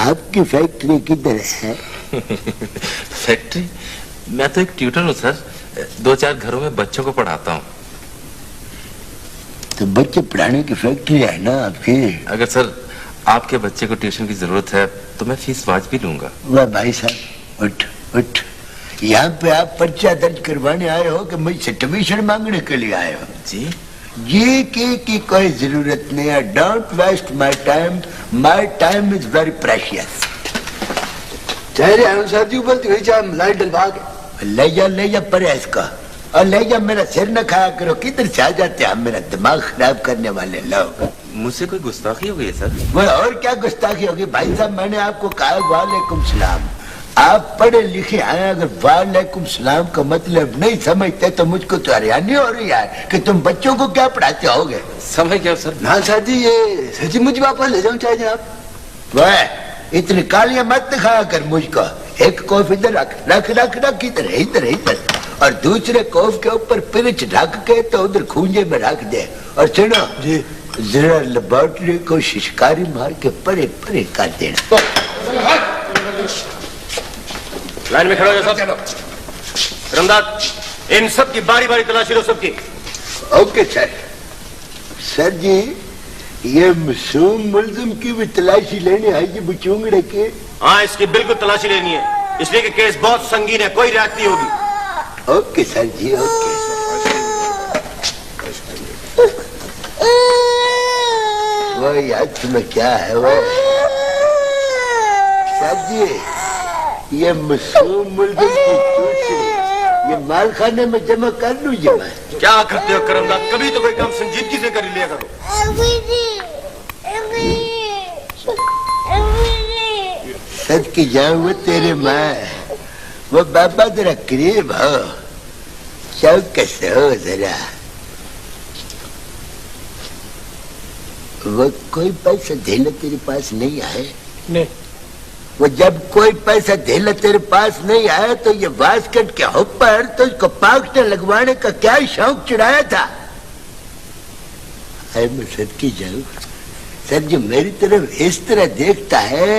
आपकी फैक्ट्री किधर है? फैक्ट्री? मैं तो एक ट्यूटर हूँ सर, 2-4 घरों में बच्चों को पढ़ाता हूँ। तो बच्चे पढ़ाने की फैक्ट्री है ना आपकी? अगर सर आपके बच्चे को ट्यूशन की जरूरत है तो मैं फीस वाजिब लूंगा। वाह भाई साहब, उठ उठ। यहाँ पे आप पर्चा दर्ज करवाने आए हो कि मुझसे ट्यूशन मांगने के लिए आए हो? जी ये की कोई जरूरत नहीं है। Don't waste my time is very precious. ठहरे अनुसार जी बोलती हुई चाहे लाइट डलवा के ले जा परहेज का, और ले जा। मेरा सिर न खाया करो, किधर से आ जाते हैं मेरा दिमाग खराब करने वाले लोग। मुझसे कोई गुस्ताखी हो गई है सर? वो और क्या गुस्ताखी होगी भाई साहब? मैंने आपको कहा वालेकुम सलाम। आप पढ़े लिखे आए, अगर वालेकुम सलाम का मतलब नहीं समझते तो मुझको तो हैरानी हो रही है कि तुम बच्चों को क्या पढ़ाते होगे। समझ गया सर। ना सर जी, ये सची मुझे वापस ले जाऊं चाहिए आप। वह इतनी कालियां मत दिखाया कर मुझको। एक कोफ इधर रख रख रख रख, इधर इधर इधर, और दूसरे कोफ के ऊपर पिरिच ढक के तो उधर खूंजे में रख दे। और सुनो जी, जरा लेबोरेटरी को शिशकारी मार के परे परे कर देना। लाइन में खड़ा हो जाओ सब। रमदाद, इन सब की बारी बारी तलाशी लो सबकी। Okay sir. सर जी, ये मासूम मुल्जिम की भी तलाशी लेने आई है बुचूंगड़े के? हाँ, इसकी बिल्कुल तलाशी लेनी है, इसलिए कि केस बहुत संगीन है, कोई रियायत नहीं होगी। ओके सर जी, ओके। वो याद में क्या है वो? सर जी, ये मासूम मुल्जिम की चूसनी ये माल खाने में जमा कर लूं जमा? क्या करते हो करमदाद, कभी तो कोई काम संजीदगी से कर लिया करो। सच की जाऊँ तेरे माँ, वो बाबा जरा करीब हो, चौकस हो जरा। वो कोई पैसा धेला तेरे पास नहीं आए? नहीं। वो जब कोई पैसा धेला तेरे पास नहीं आया तो ये बास्केट के ऊपर तो इसको पाकने लगवाने का क्या शौक चढ़ाया था? है मैं सच की जाऊँ, सर जी मेरी तरफ इस तरह देखता है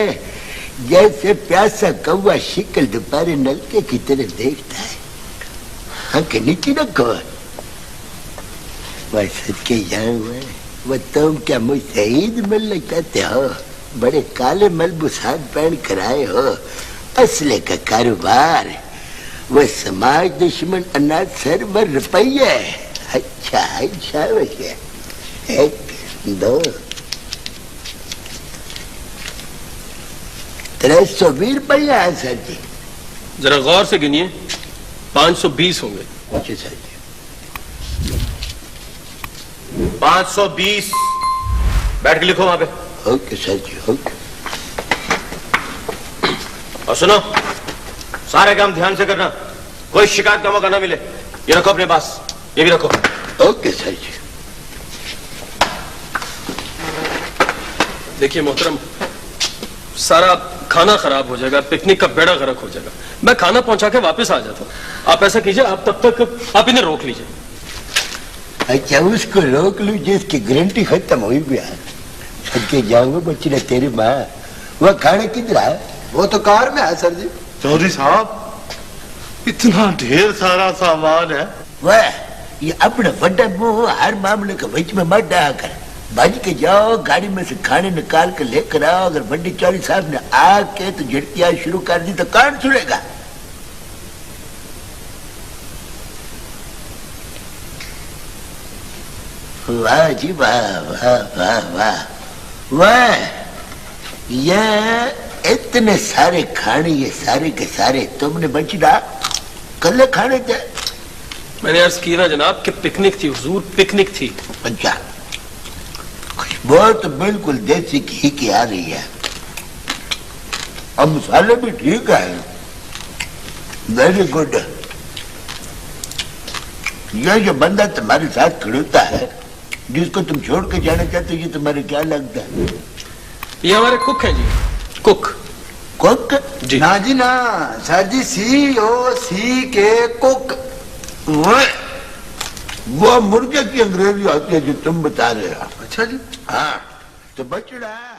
जैसे प्यासा कौवा शिकल दोपहर नलके की तरह देखता है। हाँ के नीचे रखो। वह सच के जाऊँ, वो तुम क्या मुझसे ईद मिलना चाहते हो? बड़े काले मलबूसात पहन कर आए हो, असले का कारोबार। वो समाज दुश्मन अनाज सरवर रुपये। अच्छा अच्छा, वैसे 1 2 320 रुपया है सर जी। जरा गौर से गिनिए, 520 होंगे। अच्छा सर जी। 520 बैठ के लिखो वहां पे। ओके सर जी, ओके। और सुनो, सारे काम ध्यान से करना, कोई शिकायत का मौका ना मिले। ये रखो अपने पास, ये भी रखो। ओके सर जी। देखिए मोहतरम, सारा खाना खराब हो जाएगा, पिकनिक का बेड़ा गर्क हो जाएगा। मैं खाना पहुंचा के वापस आ जाता हूँ। आप ऐसा कीजिए, आप तब तक आप इन्हें रोक लीजिए। अच्छा, उसको रोक लूं जिसकी गारंटी खत्म हुई भी है? सच्चे जाऊंगा बच्ची ने तेरी माँ। वह खाने किधर है? वो तो कार में है सर जी। चौधरी साहब, इतना ढेर सारा सामान है। वह ये अपने बड़ा मुंह हर मामले के बीच में मत डाल कर। भज के जाओ, गाड़ी में से खाने निकाल कर लेकर आओ। अगर बड्डी चौधरी साहब ने आके तो झड़कियां शुरू कर दी तो कौन सुनेगा? वाह जी वाह वाह वाह वाह वाह। ये इतने सारे खाने, ये सारे के सारे तुमने बचना कल खाने थे? मैंने अर्ज की ना जनाब कि पिकनिक थी हुजूर, पिकनिक थी। अच्छा, खुशबू तो बिल्कुल देसी घी की आ रही है, और मसाले भी ठीक है। Very good. ये जो बंदा तुम्हारे साथ खड़ोता है, जिसको तुम छोड़ के जाना चाहते हो, ये तुम्हारे क्या लगता है? ये हमारे कुक हैं जी, कुक। कुक? जी ना जी ना सर जी, COC के कुक। वो मुर्गे की अंग्रेजी आती है जो तुम बता रहे हो। अच्छा जी। हाँ, तो बचड़ा